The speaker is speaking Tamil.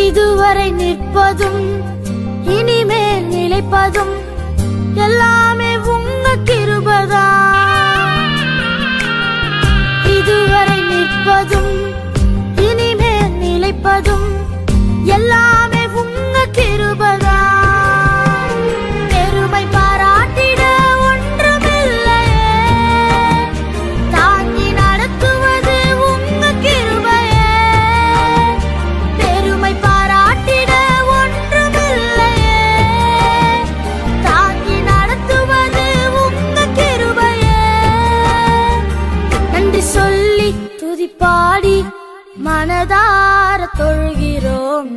இதுவரை நிற்பதும் இனிமேல் நிலைப்பதும் எல்லாமே உங்க கிருபைதான். இதுவரை நிற்பதும் இனிமேல் நிலைப்பதும் எல்லாமே உங்க கிருபைதான். பெருமை பாராட்டிட ஒன்றுமில்லையே, தாங்கி நடத்துவது உங்க கிருபையே. பெருமை பாராட்டிட ஒன்றுமில்லையே, தாங்கி நடத்துவது உங்க கிருபையே. நன்றி சொல்லி துதிப்பாடி மனதார தொழுகிறோம்.